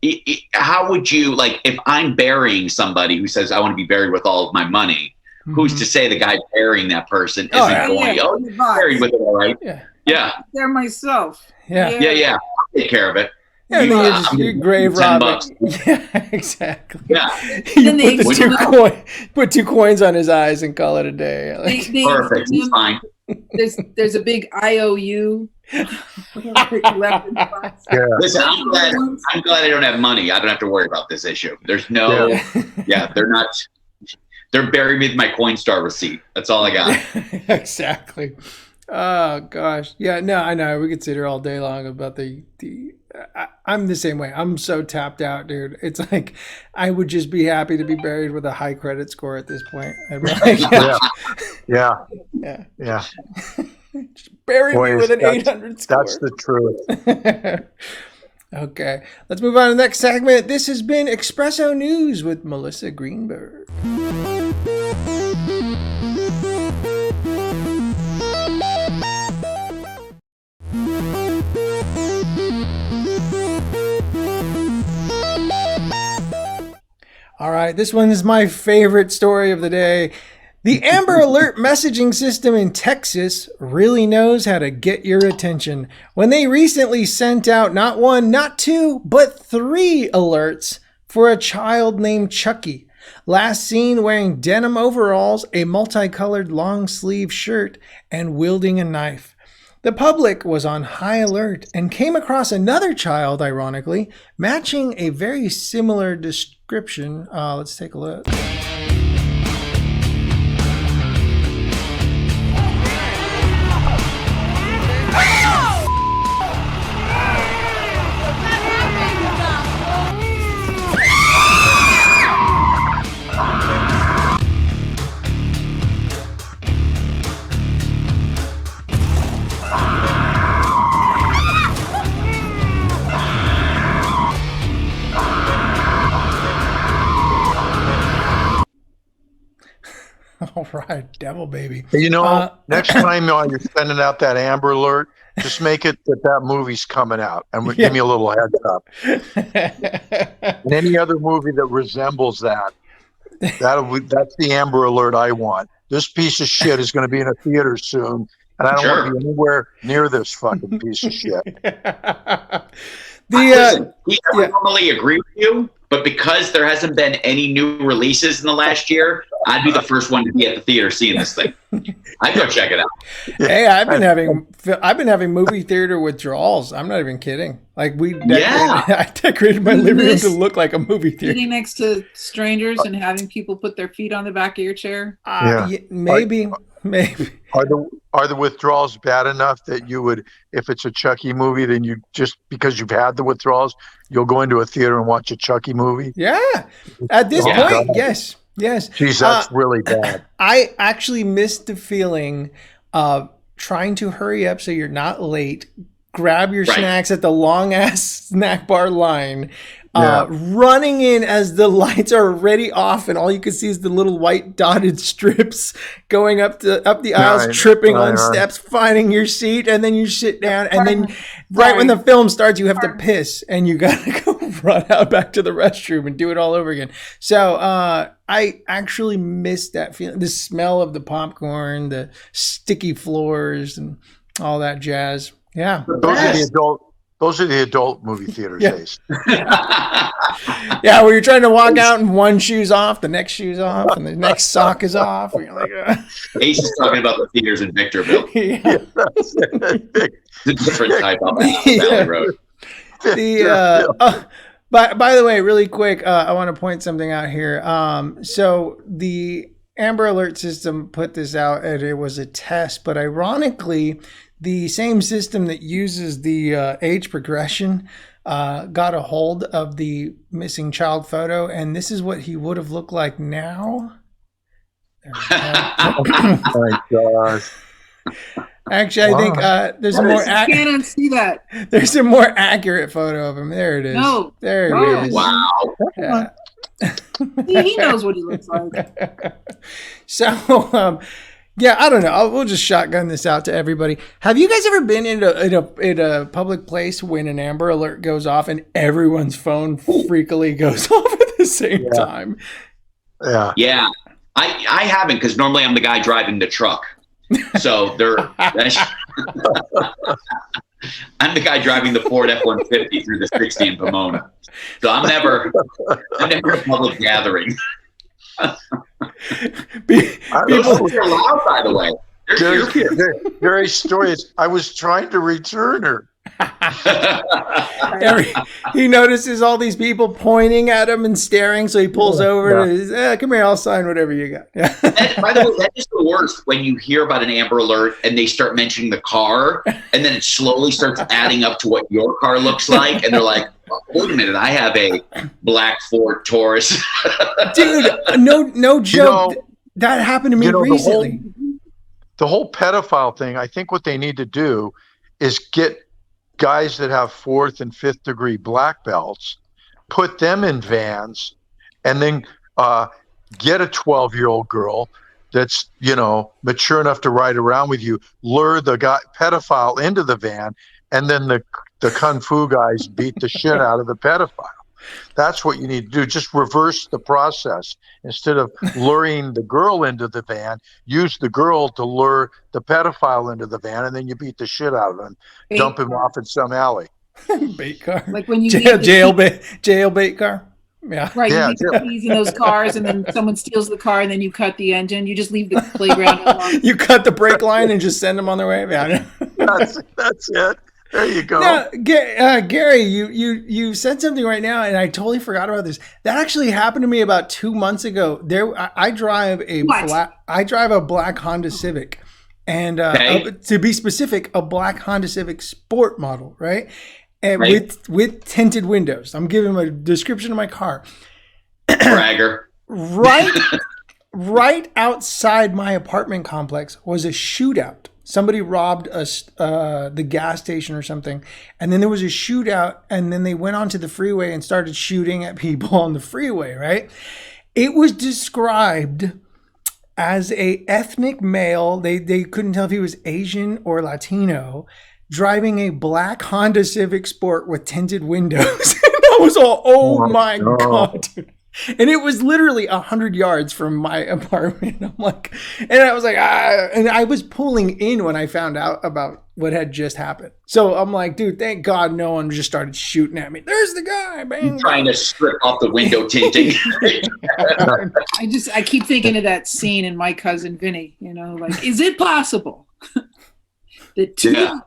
Speaker 6: How would you, like, if I'm burying somebody who says, I want to be buried with all of my money, who's to say the guy burying that person isn't going, you're buried with it, all right? Yeah.
Speaker 4: there myself.
Speaker 1: Yeah.
Speaker 6: Yeah. I'll take care of it.
Speaker 1: Yeah, and then you're grave robbing.
Speaker 6: $10.
Speaker 1: Yeah, exactly.
Speaker 6: Yeah.
Speaker 1: You put two coins on his eyes and call it a day. Like,
Speaker 6: Perfect. He's fine.
Speaker 4: There's a big IOU.
Speaker 6: Listen, I'm glad I don't have money. I don't have to worry about this issue. There's no, they're not. They're buried with my Coinstar receipt. That's all I got.
Speaker 1: Exactly. Oh gosh, yeah. No, I know. We could sit here all day long about I'm the same way. I'm so tapped out, dude. It's like I would just be happy to be buried with a high credit score at this point. I'd be like,
Speaker 5: Yeah.
Speaker 1: Just bury me with an 800 score.
Speaker 5: That's the truth.
Speaker 1: Okay, let's move on to the next segment. This has been Espresso News with Melissa Greenberg. All right, this one is my favorite story of the day. The Amber Alert messaging system in Texas really knows how to get your attention when they recently sent out not one, not two, but 3 alerts for a child named Chucky. Last seen wearing denim overalls, a multicolored long sleeve shirt, and wielding a knife. The public was on high alert and came across another child, ironically, matching a very similar description. Let's take a look. All right, devil baby.
Speaker 5: You know, next time you're sending out that Amber Alert, just make it that movie's coming out, and give me a little heads up. And any other movie that resembles that, that's the Amber Alert I want. This piece of shit is going to be in a theater soon, and I don't want to be anywhere near this fucking piece of shit.
Speaker 6: Listen, I normally agree with you, but because there hasn't been any new releases in the last year, I'd be the first one to be at the theater seeing this thing. I'd go check it out.
Speaker 1: Hey, I've been having movie theater withdrawals. I'm not even kidding. Like I decorated my living room to look like a movie theater.
Speaker 4: Sitting next to strangers and having people put their feet on the back of your chair.
Speaker 1: Maybe.
Speaker 5: Are the withdrawals bad enough that you would, if it's a Chucky movie, then you just, because you've had the withdrawals, you'll go into a theater and watch a Chucky movie?
Speaker 1: Yeah. At this point, yes.
Speaker 5: Jeez, that's really bad.
Speaker 1: I actually missed the feeling of trying to hurry up so you're not late, grab your snacks at the long ass snack bar line, running in as the lights are already off, and all you can see is the little white dotted strips going up the aisles, tripping on steps, finding your seat, and then you sit down, and then right when the film starts, you have to piss, and you gotta go run out back to the restroom and do it all over again. So I actually miss that feeling, the smell of the popcorn, the sticky floors, and all that jazz. Yeah,
Speaker 5: those are the adult movie theater days.
Speaker 1: Yeah, where you're trying to walk out and one shoe's off, the next shoe's off, and the next sock is off. And you're like,
Speaker 6: Ace is talking about the theaters in Victorville.
Speaker 1: Yeah.
Speaker 5: That's it.
Speaker 6: It's a different type of Valley Road.
Speaker 1: By the way, really quick, I want to point something out here. So the Amber Alert system put this out, and it was a test, but ironically, the same system that uses the age progression got a hold of the missing child photo, and this is what he would have looked like now.
Speaker 5: Oh my gosh.
Speaker 1: Actually, I think there's a more
Speaker 4: cannot see that.
Speaker 1: There's a more accurate photo of him. There it is.
Speaker 4: No.
Speaker 1: There it is.
Speaker 6: Wow.
Speaker 1: Yeah.
Speaker 4: He knows what he looks like.
Speaker 1: So, yeah, I don't know. We'll just shotgun this out to everybody. Have you guys ever been in a public place when an Amber Alert goes off and everyone's phone freakily goes off at the same time?
Speaker 5: Yeah.
Speaker 6: Yeah. I haven't, because normally I'm the guy driving the truck. So I'm the guy driving the Ford F-150 through the 60 in Pomona. So I'm never in a public gathering. Those are loud, by the way.
Speaker 5: Gary's story is, I was trying to return her.
Speaker 1: He notices all these people pointing at him and staring, so he pulls over and says, come here, I'll sign whatever you got.
Speaker 6: And by the way, that is the worst, when you hear about an Amber Alert and they start mentioning the car, and then it slowly starts adding up to what your car looks like, and they're like, oh, wait a minute, I have a black Ford Taurus.
Speaker 1: Dude, no joke. That happened to me recently.
Speaker 5: The whole pedophile thing, I think what they need to do is get guys that have 4th and 5th degree black belts, put them in vans, and then get a 12-year-old girl that's, mature enough to ride around with you, lure the guy pedophile into the van, and then the kung fu guys beat the shit out of the pedophile. That's what you need to do. Just reverse the process. Instead of luring the girl into the van, use the girl to lure the pedophile into the van, and then you beat the shit out of him, dump him off in some alley.
Speaker 1: Bait car.
Speaker 4: Like when you
Speaker 1: jail bait car. Yeah.
Speaker 4: Right. You leave the keys in those cars, and then someone steals the car, and then you cut the engine. You just leave the playground alone.
Speaker 1: You cut the brake line and just send them on their way. Yeah.
Speaker 5: That's it. There you go.
Speaker 1: Now, Gary, you said something right now, and I totally forgot about this. That actually happened to me about 2 months ago. I drive a black Honda Civic, and to be specific, a black Honda Civic Sport model, right? And with tinted windows. I'm giving a description of my car.
Speaker 6: Bragger.
Speaker 1: Right outside my apartment complex was a shootout. Somebody robbed the gas station or something, and then there was a shootout, and then they went onto the freeway and started shooting at people on the freeway, right? It was described as a ethnic male. They couldn't tell if he was Asian or Latino, driving a black Honda Civic Sport with tinted windows. And I was all, oh my God, dude. And it was literally 100 yards from my apartment. I'm like, and I was like, and I was pulling in when I found out about what had just happened. So I'm like, dude, thank God no one just started shooting at me. There's the guy, bang.
Speaker 6: Trying to strip off the window tinting.
Speaker 4: I keep thinking of that scene in My Cousin Vinny, like, is it possible that two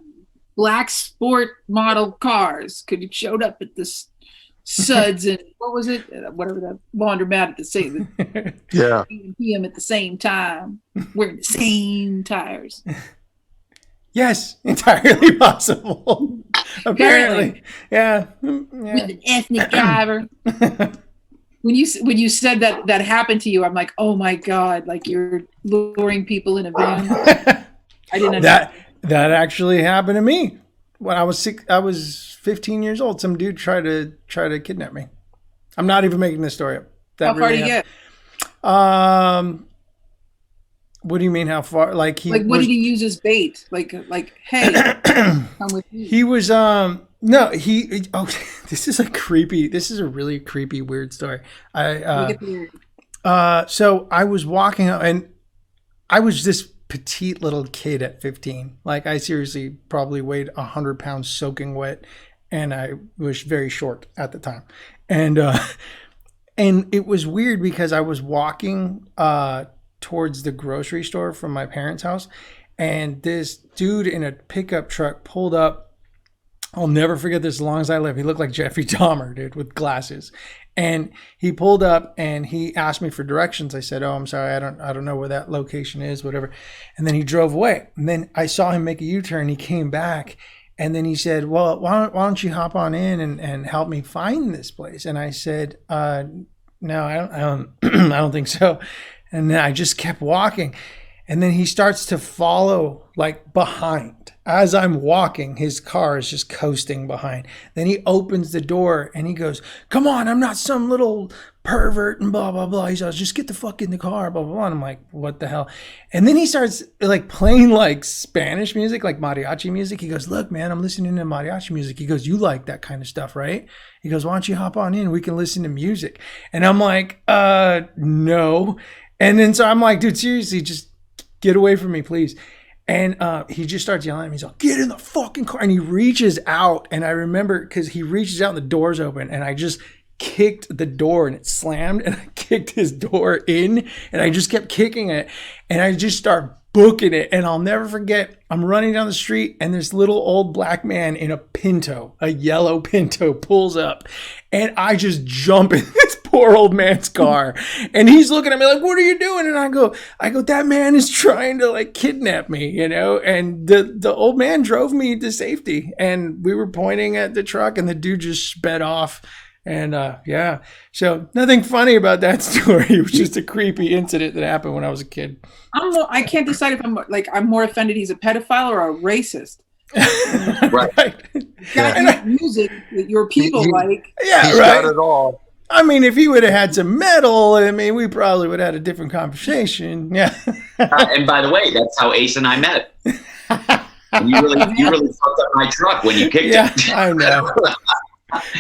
Speaker 4: black sport model cars could have showed up at this Suds and what was it? Whatever that laundromat at the same.
Speaker 5: Yeah.
Speaker 4: PM at the same time, wearing the same tires.
Speaker 1: Yes, entirely possible. Apparently. Yeah.
Speaker 4: With an ethnic driver. When you said that happened to you, I'm like, oh my God, like you're luring people in a van. I didn't understand.
Speaker 1: That actually happened to me when I was 15 years old. Some dude tried to kidnap me. I'm not even making this story up.
Speaker 4: How far do you get?
Speaker 1: What do you mean? How far? Like
Speaker 4: what did he use as bait? Like, hey, come with me.
Speaker 1: He was no. This is a really creepy, weird story. So I was walking up, and I was this petite little kid at 15. Like, I seriously probably weighed 100 pounds soaking wet, and I was very short at the time. And it was weird because I was walking towards the grocery store from my parents' house, and this dude in a pickup truck pulled up. I'll never forget this as long as I live. He looked like Jeffrey Dahmer, dude, with glasses. And he pulled up and he asked me for directions. I said, "Oh, I'm sorry, I don't know where that location is, whatever." And then he drove away. And then I saw him make a U-turn. He came back, and then he said, "Well, why don't you hop on in and help me find this place?" And I said, "No, I don't think so." And then I just kept walking. And then he starts to follow, like, behind. As I'm walking, his car is just coasting behind. Then he opens the door and he goes, "Come on, I'm not some little pervert," and blah, blah, blah. He says, "Just get the fuck in the car," blah, blah, blah. And I'm like, what the hell? And then he starts, like, playing, like, Spanish music, like mariachi music. He goes, "Look, man, I'm listening to mariachi music." He goes, "You like that kind of stuff, right?" He goes, "Why don't you hop on in? We can listen to music." And I'm like, no. And then so I'm like, dude, seriously, just get away from me, please. And he just starts yelling at me. He's like, "Get in the fucking car." And he reaches out. And I remember because he reaches out and the door's open. And I just kicked the door and it slammed. And I kicked his door in. And I just kept kicking it. And I just start booking it. And I'll never forget, I'm running down the street and this little old black man in a Pinto, a yellow Pinto, pulls up. And I just jump in this poor old man's car. And he's looking at me like, "What are you doing?" And I go, "That man is trying to, like, kidnap me, you know?" And the old man drove me to safety. And we were pointing at the truck and the dude just sped off. And yeah, so nothing funny about that story. It was just a creepy incident that happened when I was a kid.
Speaker 4: I can't decide if I'm more offended he's a pedophile or a racist.
Speaker 6: Right.
Speaker 4: Got music that your people like.
Speaker 1: Yeah,
Speaker 5: He's
Speaker 1: right.
Speaker 5: got it all.
Speaker 1: I mean, if he would have had some metal, I mean, we probably would have had a different conversation. Yeah.
Speaker 6: And by the way, that's how Ace and I met. And you really fucked up my truck when you kicked it.
Speaker 1: Yeah, I know.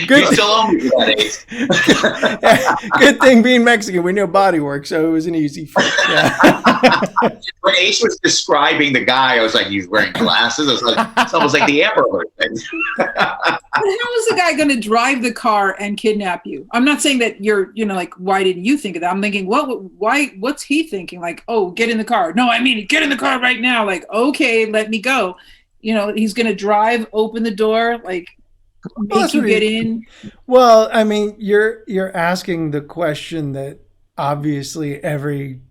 Speaker 6: You still owe me for that, Ace.
Speaker 1: Good thing being Mexican, we know body work, so it was an easy fix. Yeah.
Speaker 6: When Ace was describing the guy, I was like, he's wearing glasses. I was like, it's almost like the Amber Alert thing.
Speaker 4: But how is the guy going to drive the car and kidnap you? I'm not saying that you're, like, why didn't you think of that? I'm thinking, what's he thinking? Like, "Oh, get in the car." No, I mean, get in the car right now. Like, okay, let me go. He's going to drive, open the door, like, make you get in.
Speaker 1: Well, I mean, you're asking the question that obviously every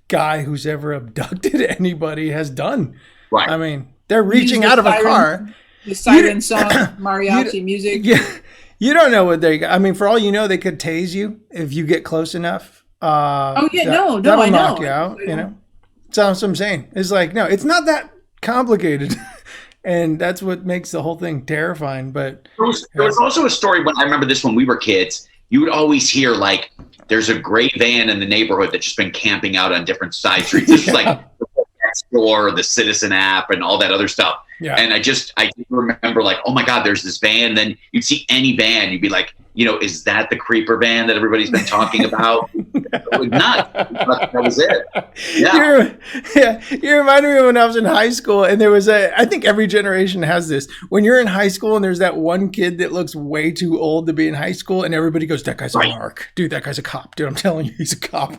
Speaker 1: guy who's ever abducted anybody has done.
Speaker 6: Right.
Speaker 1: I mean, they're reaching out of a car.
Speaker 4: The siren song, mariachi music.
Speaker 1: Yeah, you don't know what they got. I mean, for all you know, they could tase you if you get close enough.
Speaker 4: That'll
Speaker 1: I knock you out. So that's what I'm saying. It's like, no, it's not that complicated. And that's what makes the whole thing terrifying. But
Speaker 6: there was also a story when I remember this when we were kids. You would always hear, like, there's a gray van in the neighborhood that's just been camping out on different side streets. This was like the Nextdoor, the Citizen app, and all that other stuff. Yeah. And I remember, like, oh my God, there's this van. Then you'd see any van, you'd be like, is that the creeper van that everybody's been talking about? Not. That was it. Yeah.
Speaker 1: You reminded me of when I was in high school, and there was I think every generation has this. When you're in high school and there's that one kid that looks way too old to be in high school, and everybody goes, "That guy's a mark. Dude, that guy's a cop. Dude, I'm telling you, he's a cop."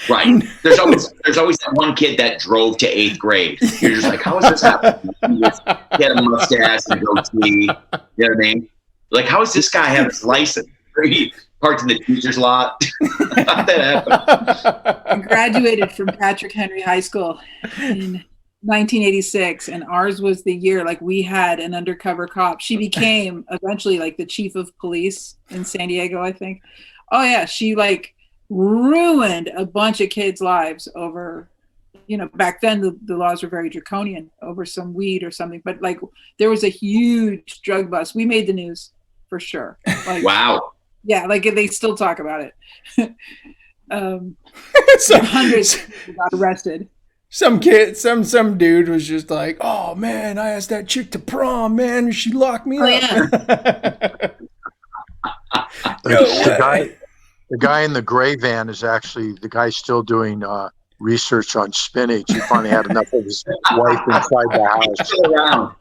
Speaker 6: Right. There's always that one kid that drove to 8th grade. You're just like, how is this happening? He had a mustache and a goatee. You know what I mean? Like, how does this guy have his license? He parked in the teacher's lot. How'd that happen?
Speaker 4: I graduated from Patrick Henry High School in 1986, and ours was the year, like, we had an undercover cop. She became eventually, like, the chief of police in San Diego, I think. Oh yeah, she, like, ruined a bunch of kids' lives over, you know, back then the laws were very draconian over some weed or something, but like there was a huge drug bust. We made the news for sure. Like,
Speaker 6: Wow.
Speaker 4: yeah, like they still talk about it.
Speaker 1: So,
Speaker 4: Hundreds of people got arrested.
Speaker 1: some kid, some dude was just like, "Oh man, I asked that chick to prom, man, and she locked me up."
Speaker 4: Yeah.
Speaker 5: The guy in the gray van is actually the guy still doing research on spinach. He finally had enough of his wife inside the house.
Speaker 6: Still around.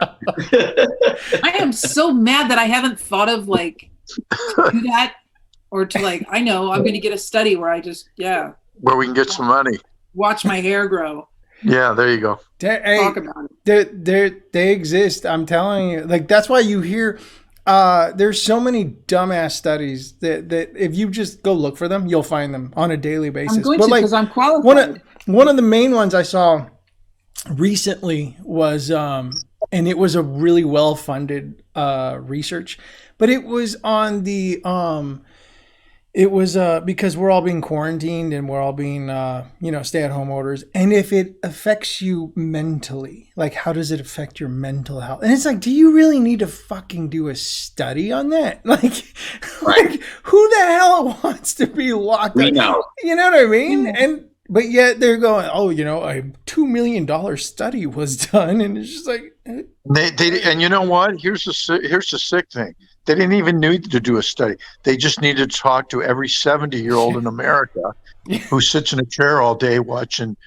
Speaker 4: I am so mad that I haven't thought of like to do that, or to like, I know I'm going to get a study where I just,
Speaker 5: Where we can get some money.
Speaker 4: watch my hair grow.
Speaker 5: Yeah, there you go.
Speaker 4: Talk about it.
Speaker 1: They exist. I'm telling you. Like that's why you hear. There's so many dumbass studies that if you just go look for them, you'll find them on a daily basis.
Speaker 4: I'm going
Speaker 1: But
Speaker 4: to
Speaker 1: like
Speaker 4: because I'm qualified.
Speaker 1: one of the main ones I saw recently was and it was a really well funded research, but it was on the it was because we're all being quarantined and we're all being stay at home orders, and if it affects you mentally, like how does it affect your mental health? And it's like, do you really need to fucking do a study on that? Like who the hell wants to be locked
Speaker 6: We
Speaker 1: up?
Speaker 6: know.
Speaker 1: You know what I mean? And but yet they're going, oh, a $2 million study was done, and it's just like
Speaker 5: They and you know what? Here's the sick thing. They didn't even need to do a study. They just needed to talk to every 70-year-old in America who sits in a chair all day watching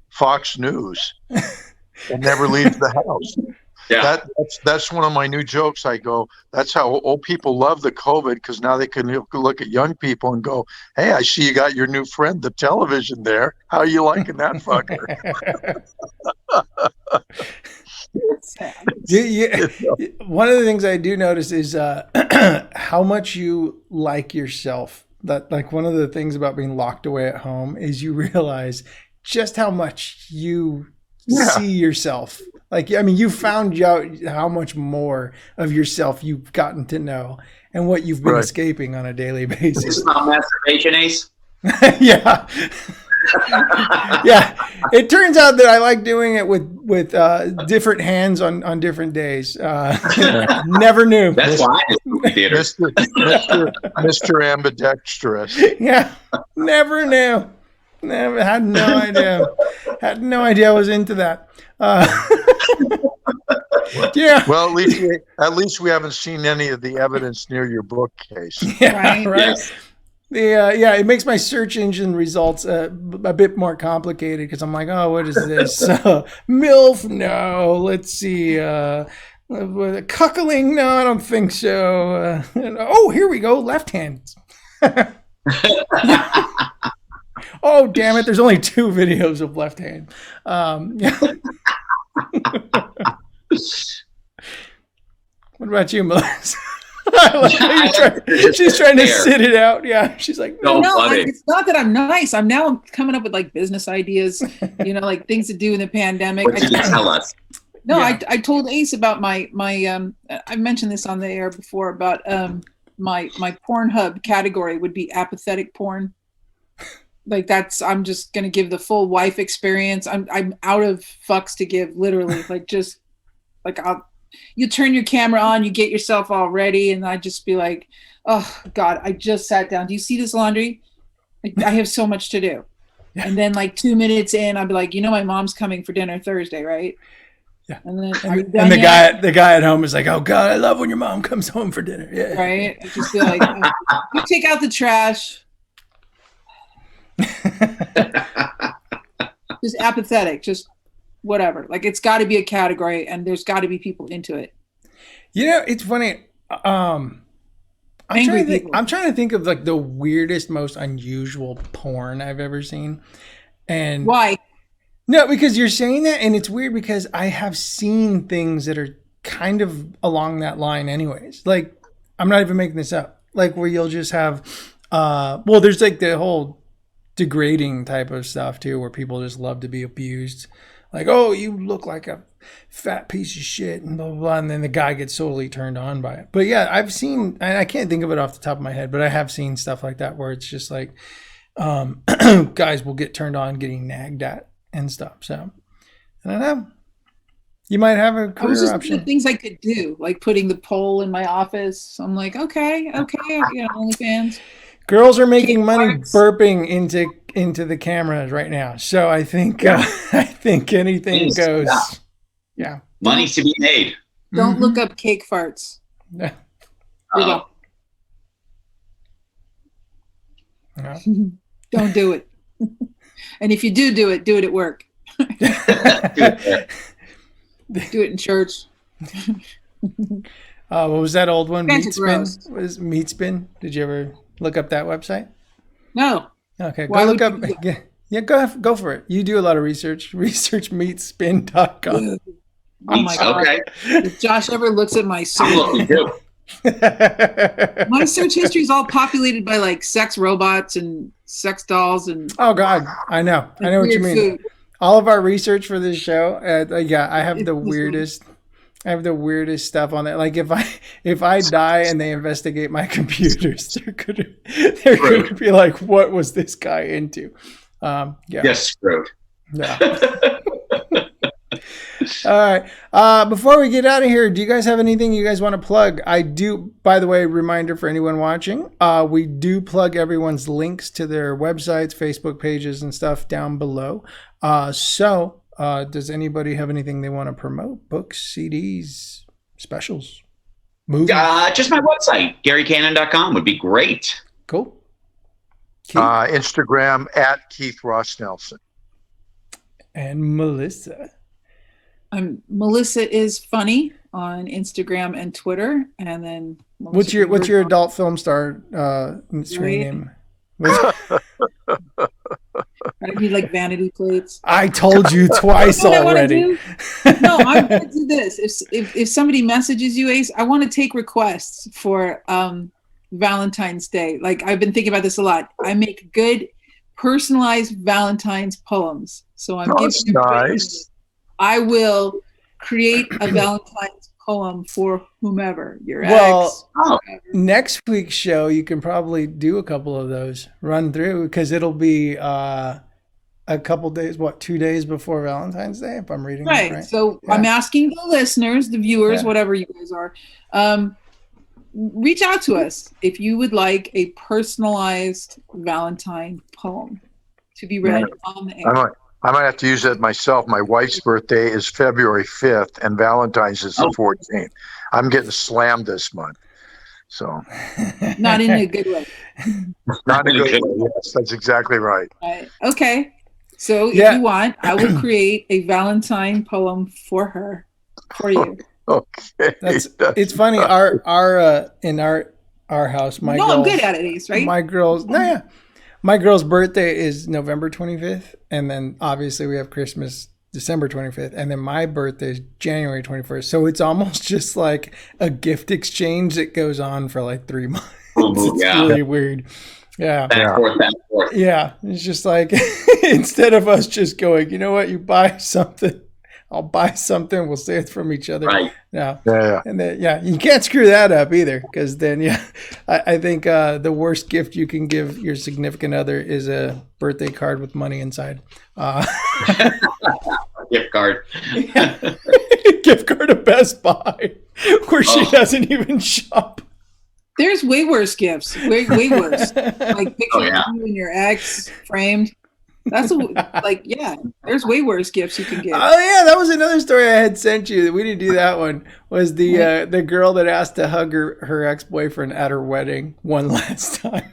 Speaker 5: Fox News and never leaves the house.
Speaker 6: Yeah.
Speaker 5: That's one of my new jokes. I go, that's how old people love the COVID, because now they can look at young people and go, hey, I see you got your new friend, the television there. How are you liking that fucker?
Speaker 1: One of the things I do notice is how much you like yourself. That like one of the things about being locked away at home is you realize just how much you see yourself. Like, I mean, you found out how much more of yourself you've gotten to know and what you've been escaping on a daily basis.
Speaker 6: This is about masturbation, Ace.
Speaker 1: Yeah. Yeah, it turns out that I like doing it with different hands on different days. Never knew.
Speaker 6: That's why I did movie theater.
Speaker 5: Mr. Ambidextrous.
Speaker 1: Yeah, never knew. Never had no idea. Had no idea I was into that. Yeah.
Speaker 5: Well, at least we haven't seen any of the evidence near your bookcase.
Speaker 1: Yeah, right.
Speaker 6: Yes.
Speaker 1: It makes my search engine results a bit more complicated because I'm like, oh, what is this? MILF? No. Let's see. Cuckling? No, I don't think so. Oh, here we go. Left hand. Oh, damn it. There's only 2 videos of left hand. Yeah. What about you, Melissa? She's trying to sit it out. Yeah, she's like,
Speaker 6: No,
Speaker 4: it's not that I'm nice. I'm coming up with like business ideas, like things to do in the pandemic.
Speaker 6: What did you tell us?
Speaker 4: No,
Speaker 1: Yeah.
Speaker 4: I told Ace about my I mentioned this on the air before about my Pornhub category would be apathetic porn. Like I'm just gonna give the full wife experience. I'm out of fucks to give, literally. Like just like you turn your camera on, you get yourself all ready, and I just be like, oh God, I just sat down. Do you see this laundry? Like, I have so much to do.
Speaker 1: Yeah.
Speaker 4: And then like 2 minutes in, I'd be like, my mom's coming for dinner Thursday, right?
Speaker 1: Yeah.
Speaker 4: And then
Speaker 1: and the guy at home is like, oh God, I love when your mom comes home for dinner. Yeah.
Speaker 4: Right. I'd just be like, you take out the trash. Just apathetic, just whatever. Like it's got to be a category, and there's got to be people into it.
Speaker 1: It's funny. I'm
Speaker 4: Angry
Speaker 1: trying to think of like the weirdest, most unusual porn I've ever seen. And
Speaker 4: why?
Speaker 1: No, because you're saying that, and it's weird because I have seen things that are kind of along that line, anyways. Like I'm not even making this up. Like where you'll just have, there's like the whole degrading type of stuff too, where people just love to be abused. Like, oh, you look like a fat piece of shit, and blah, blah, blah. And then the guy gets totally turned on by it. But yeah, I've seen, and I can't think of it off the top of my head, but I have seen stuff like that where it's just like guys will get turned on getting nagged at. and stuff. So I don't know. You might have a
Speaker 4: I was
Speaker 1: career
Speaker 4: just
Speaker 1: option.
Speaker 4: thinking of things I could do, like putting the poll in my office. I'm like, okay, you know, OnlyFans.
Speaker 1: Girls are making money
Speaker 4: Parts.
Speaker 1: burping into the cameras right now. So I think I think anything
Speaker 6: Yes,
Speaker 1: goes.
Speaker 6: yeah.
Speaker 1: Yeah.
Speaker 6: Money's to be made.
Speaker 4: Don't look up cake farts.
Speaker 1: Yeah.
Speaker 4: You're
Speaker 6: Uh,
Speaker 4: welcome. Don't do it. And if you do it at work. Do it in church.
Speaker 1: What was that old one?
Speaker 4: Fans
Speaker 1: Meat
Speaker 4: are
Speaker 1: Spin?
Speaker 4: gross.
Speaker 1: Was Meat Spin? Did you ever look up that website?
Speaker 4: No.
Speaker 1: Okay,
Speaker 4: Why
Speaker 1: go look
Speaker 4: would
Speaker 1: up.
Speaker 4: you do
Speaker 1: Yeah, go for it. You do a lot of research. Research meatspin.com.
Speaker 4: Oh my God.
Speaker 6: Okay.
Speaker 4: If Josh ever looks at my
Speaker 6: I'm
Speaker 4: search,
Speaker 6: looking too.
Speaker 4: my search history is all populated by like sex robots and sex dolls and
Speaker 1: Oh God, I know what you
Speaker 4: weird
Speaker 1: mean.
Speaker 4: food.
Speaker 1: All of our research for this show, I have
Speaker 4: It's
Speaker 1: the
Speaker 4: just
Speaker 1: weirdest. I have the weirdest stuff on there. Like if I die and they investigate my computers, they're gonna be like, what was this guy into? Yeah.
Speaker 6: Yes, screwed.
Speaker 1: Yeah. All right. Before we get out of here, do you guys have anything you guys want to plug? I do. By the way, reminder for anyone watching, we do plug everyone's links to their websites, Facebook pages, and stuff down below. So does anybody have anything they want to promote? Books, CDs, specials, movies?
Speaker 6: Just my website, GaryCannon.com would be great.
Speaker 1: Cool. Keith
Speaker 5: Instagram at Keith Ross Nelson.
Speaker 1: and Melissa.
Speaker 4: Melissa is funny on Instagram and Twitter, and then
Speaker 1: What's your adult film star screen name?
Speaker 4: I need like vanity plates.
Speaker 1: I told you twice
Speaker 4: You know what I
Speaker 1: already.
Speaker 4: do? No, I'm going to do this. If somebody messages you, Ace, I want to take requests for Valentine's Day. Like, I've been thinking about this a lot. I make good personalized Valentine's poems. So I'm giving
Speaker 5: That's
Speaker 4: you
Speaker 5: nice.
Speaker 4: I will create a Valentine's poem for whomever, your
Speaker 1: Well,
Speaker 4: ex. whoever.
Speaker 1: Next week's show, you can probably do a couple of those, run through, because it'll be a couple days, 2 days before Valentine's Day, if I'm reading
Speaker 4: Right.
Speaker 1: it right.
Speaker 4: So
Speaker 1: Yeah.
Speaker 4: I'm asking the listeners, the viewers,
Speaker 1: Yeah.
Speaker 4: whatever you guys are, reach out to us if you would like a personalized Valentine poem to be read on the air.
Speaker 5: I might have to use that myself. My wife's birthday is February 5th, and Valentine's is the 14th. I'm getting slammed this month. So,
Speaker 4: Not in a good way.
Speaker 5: not a good way. Yes, that's exactly right.
Speaker 4: Right. Okay. So if
Speaker 1: Yeah.
Speaker 4: you want, I will create a Valentine poem for her, for you.
Speaker 5: Okay.
Speaker 1: It's funny. Our in our house,
Speaker 4: I'm good at it, Ace, right?
Speaker 1: My girl's birthday is November 25th, and then obviously we have Christmas December 25th, and then my birthday is January 21st. So it's almost just like a gift exchange that goes on for like 3 months. It's really weird. Yeah.
Speaker 6: Back forth.
Speaker 1: Yeah. It's just like instead of us just going, you know what, you buy something, I'll buy something, we'll say it's from each other.
Speaker 6: Right.
Speaker 1: Yeah.
Speaker 5: Yeah.
Speaker 1: And then, you can't screw that up either, because then, I think the worst gift you can give your significant other is a birthday card with money inside.
Speaker 6: Gift card.
Speaker 1: Gift card to Best Buy, where she doesn't even shop.
Speaker 4: There's way worse gifts. Way worse. Like pictures
Speaker 6: yeah.
Speaker 4: of you and your ex framed. That's there's way worse gifts you can get.
Speaker 1: Oh yeah, that was another story I had sent you. We didn't do that one. Was the girl that asked to hug her ex-boyfriend at her wedding one last time.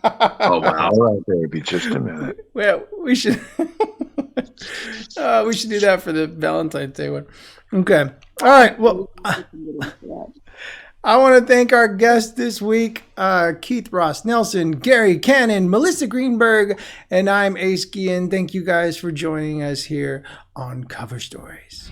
Speaker 6: Oh wow.
Speaker 5: All right, baby. Just a minute.
Speaker 1: Well, we should we should do that for the Valentine's Day one. Okay. All right. Well, I want to thank our guests this week, Keith Ross Nelson, Gary Cannon, Melissa Greenberg, and I'm Ace Guillen. Thank you guys for joining us here on Cover Stories.